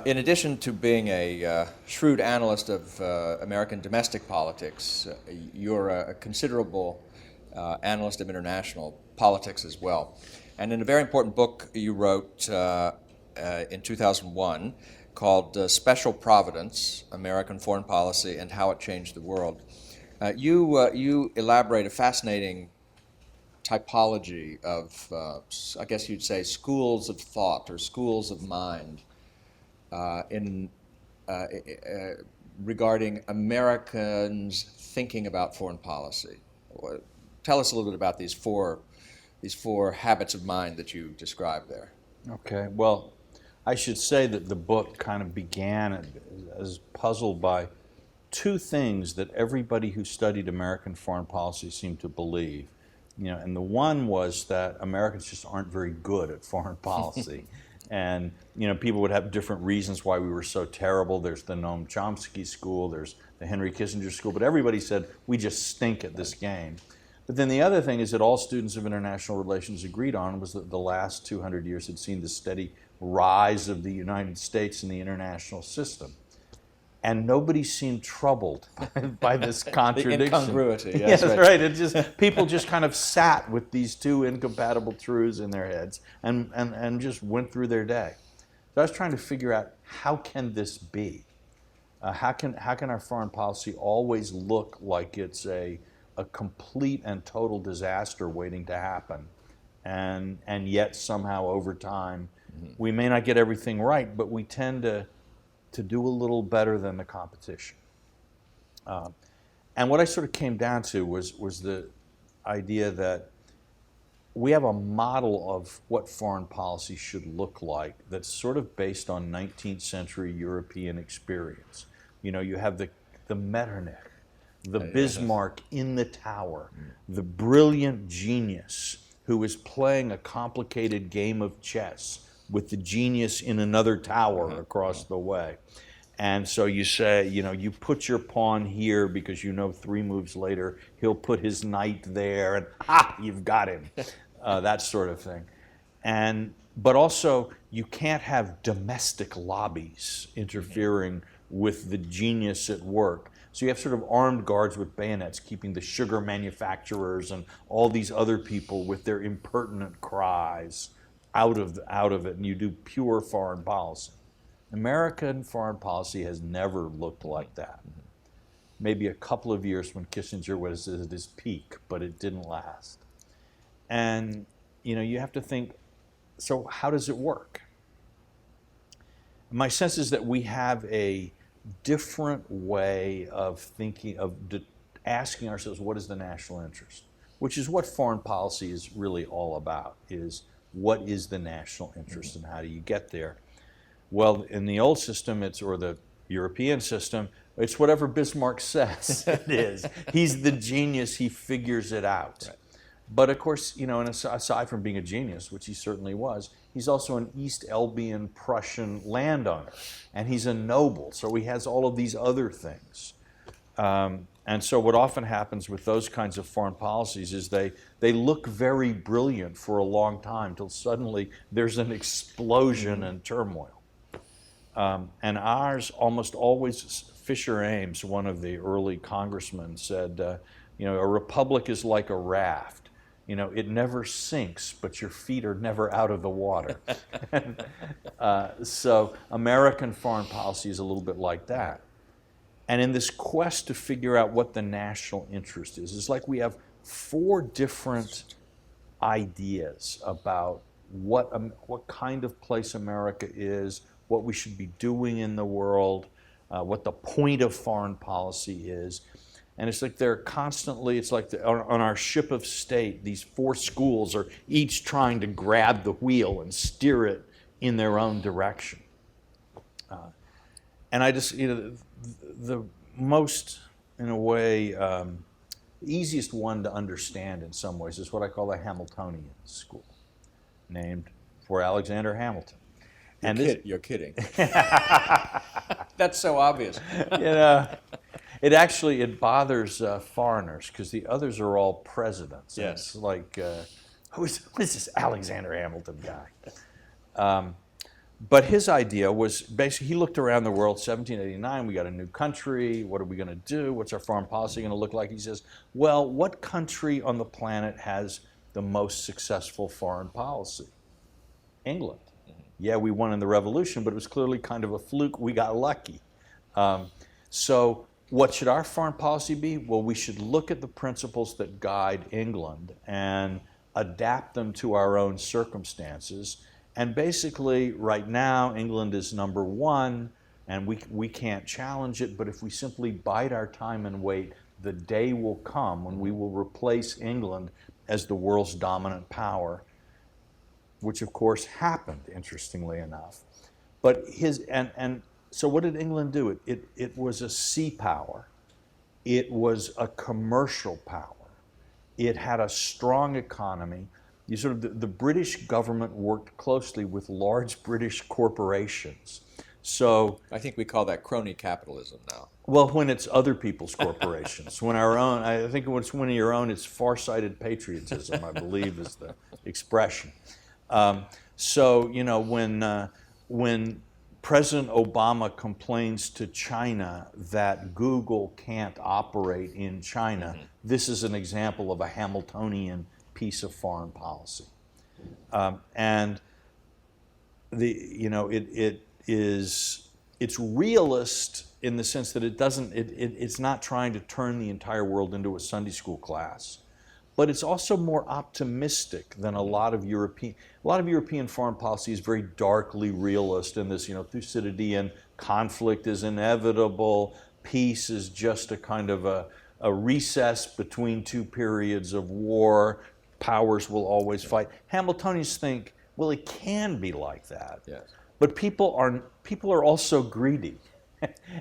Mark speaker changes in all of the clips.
Speaker 1: In addition to being a shrewd analyst of American domestic politics, you're a considerable analyst of international politics as well. And in a very important book you wrote in 2001 called Special Providence, American Foreign Policy and How It Changed the World, you elaborate a fascinating typology of, I guess you'd say, schools of thought or schools of mind in regarding Americans thinking about foreign policy. Tell us a little bit about these four habits of mind that you described there.
Speaker 2: Okay, well, I should say that the book kind of began as puzzled by two things that everybody who studied American foreign policy seemed to believe. And the one was that Americans just aren't very good at foreign policy. And people would have different reasons why we were so terrible. There's the Noam Chomsky school, there's the Henry Kissinger school, but everybody said we just stink at this game. But then the other thing is that all students of international relations agreed on was that the last 200 years had seen the steady rise of the United States in the international system. And nobody seemed troubled by this contradiction.
Speaker 1: The incongruity.
Speaker 2: Yes, right. It just people just kind of sat with these two incompatible truths in their heads and just went through their day. So I was trying to figure out, how can this be? How can our foreign policy always look like it's a complete and total disaster waiting to happen, and yet somehow over time we may not get everything right, but we tend to do a little better than the competition. And what I sort of came down to was the idea that we have a model of what foreign policy should look like that's sort of based on 19th century European experience. You have the Metternich, the Bismarck in the tower, the brilliant genius who is playing a complicated game of chess with the genius in another tower across the way. And so you say, you put your pawn here because 3 moves later he'll put his knight there, and you've got him. That sort of thing. But also, you can't have domestic lobbies interfering with the genius at work. So you have sort of armed guards with bayonets keeping the sugar manufacturers and all these other people with their impertinent cries out of it, and you do pure foreign policy. American foreign policy has never looked like that. Maybe a couple of years when Kissinger was at his peak, but it didn't last. And you have to think, so how does it work? My sense is that we have a different way of thinking, asking ourselves, what is the national interest? Which is what foreign policy is really all about, is what is the national interest and how do you get there? Well, in the old system, or the European system, it's whatever Bismarck says it is. He's the genius, he figures it out. Right. But of course, and aside from being a genius, which he certainly was, he's also an East Elbian Prussian landowner, and he's a noble, so he has all of these other things. And so what often happens with those kinds of foreign policies is they look very brilliant for a long time till suddenly there's an explosion and turmoil. And ours almost always, Fisher Ames, one of the early congressmen, said, a republic is like a raft. It never sinks, but your feet are never out of the water. So American foreign policy is a little bit like that. And in this quest to figure out what the national interest is, it's like we have 4 different ideas about what kind of place America is, what we should be doing in the world, what the point of foreign policy is. And it's like they're constantly, it's like on our ship of state, these 4 schools are each trying to grab the wheel and steer it in their own direction. And I just, the most, in a way, easiest one to understand in some ways is what I call the Hamiltonian school, named for Alexander Hamilton.
Speaker 1: You're kidding. That's so obvious.
Speaker 2: It bothers foreigners because the others are all presidents.
Speaker 1: Yes.
Speaker 2: It's like, who is this Alexander Hamilton guy? But his idea was basically, he looked around the world, 1789, we got a new country, what are we going to do? What's our foreign policy going to look like? He says, well, what country on the planet has the most successful foreign policy? England. Yeah, we won in the revolution, but it was clearly kind of a fluke. We got lucky. So what should our foreign policy be? Well, we should look at the principles that guide England and adapt them to our own circumstances. And basically, right now, England is number one, and we can't challenge it, but if we simply bide our time and wait, the day will come when we will replace England as the world's dominant power, which of course happened, interestingly enough. But so what did England do? It was a sea power. It was a commercial power. It had a strong economy. The British government worked closely with large British corporations. So
Speaker 1: I think we call that crony capitalism now.
Speaker 2: well, when it's other people's corporations. When our own, I think when it's one of your own, it's far-sighted patriotism, I believe is the expression. So, you know, when President Obama complains to China that Google can't operate in China, this is an example of a Hamiltonian piece of foreign policy. And it's realist in the sense that it's not trying to turn the entire world into a Sunday school class, but it's also more optimistic than a lot of European foreign policy is very darkly realist in this, Thucydidean conflict is inevitable, peace is just a kind of a recess between two periods of war, powers will always fight. Hamiltonians think, well, it can be like that.
Speaker 1: Yes.
Speaker 2: But people are also greedy.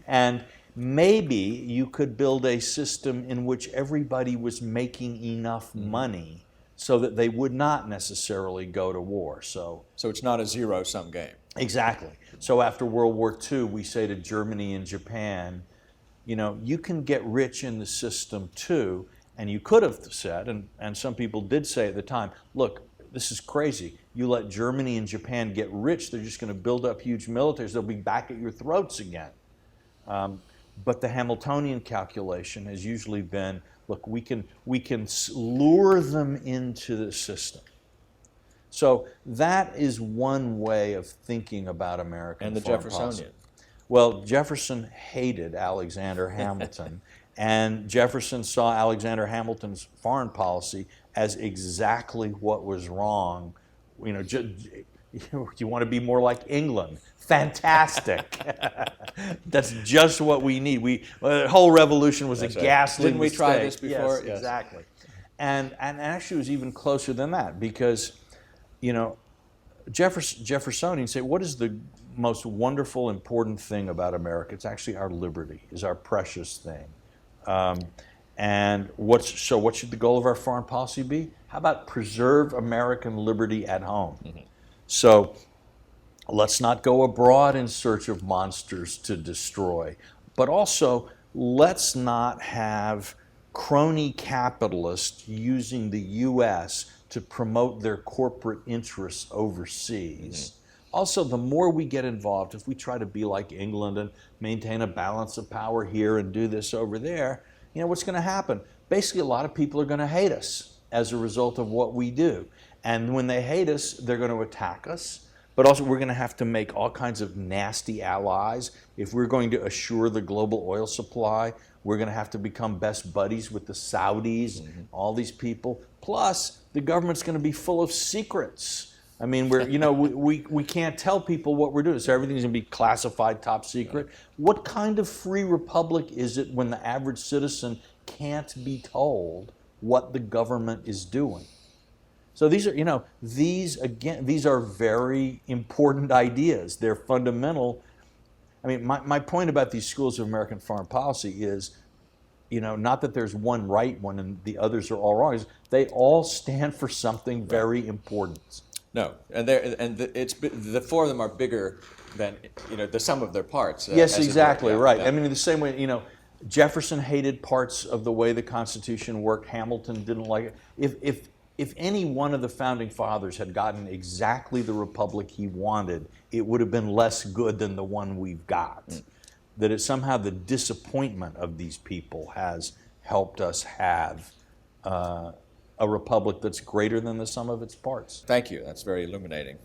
Speaker 2: And maybe you could build a system in which everybody was making enough money so that they would not necessarily go to war. So
Speaker 1: it's not a zero-sum game.
Speaker 2: exactly. So after World War II, we say to Germany and Japan, you can get rich in the system too. And you could have said, and some people did say at the time, look, this is crazy. You let Germany and Japan get rich, they're just going to build up huge militaries. They'll be back at your throats again. But the Hamiltonian calculation has usually been, look, we can lure them into the system. So that is one way of thinking about American
Speaker 1: And the
Speaker 2: foreign
Speaker 1: Jeffersonian.
Speaker 2: policy. Well, Jefferson hated Alexander Hamilton, and Jefferson saw Alexander Hamilton's foreign policy as exactly what was wrong. You want to be more like England? Fantastic. That's just what we need. The whole revolution was
Speaker 1: That's
Speaker 2: a
Speaker 1: right.
Speaker 2: ghastly
Speaker 1: Didn't we
Speaker 2: mistake.
Speaker 1: try this before?
Speaker 2: Yes,
Speaker 1: Yes.
Speaker 2: exactly. And actually it was even closer than that because, Jeffersonians say, what is the most wonderful, important thing about America? It's actually our liberty, is our precious thing. And what should the goal of our foreign policy be? How about preserve American liberty at home? Mm-hmm. So let's not go abroad in search of monsters to destroy, but also let's not have crony capitalists using the U.S. to promote their corporate interests overseas. Mm-hmm. Also, the more we get involved, if we try to be like England and maintain a balance of power here and do this over there, what's going to happen? Basically, a lot of people are going to hate us as a result of what we do. And when they hate us, they're going to attack us. But also, we're going to have to make all kinds of nasty allies. If we're going to assure the global oil supply, we're going to have to become best buddies with the Saudis, all these people. Plus, the government's going to be full of secrets. I mean, we can't tell people what we're doing, so everything's going to be classified, top secret. What kind of free republic is it when the average citizen can't be told what the government is doing? So these are very important ideas. They're fundamental. I mean, my point about these schools of American foreign policy is, not that there's one right one and the others are all wrong. Is they all stand for something very important.
Speaker 1: No, the four of them are bigger than the sum of their parts.
Speaker 2: Yes, exactly, right.
Speaker 1: Yeah.
Speaker 2: I mean, in the same way, Jefferson hated parts of the way the Constitution worked. Hamilton didn't like it. if any one of the founding fathers had gotten exactly the republic he wanted, it would have been less good than the one we've got. That it somehow the disappointment of these people has helped us have a republic that's greater than the sum of its parts.
Speaker 1: Thank you. That's very illuminating.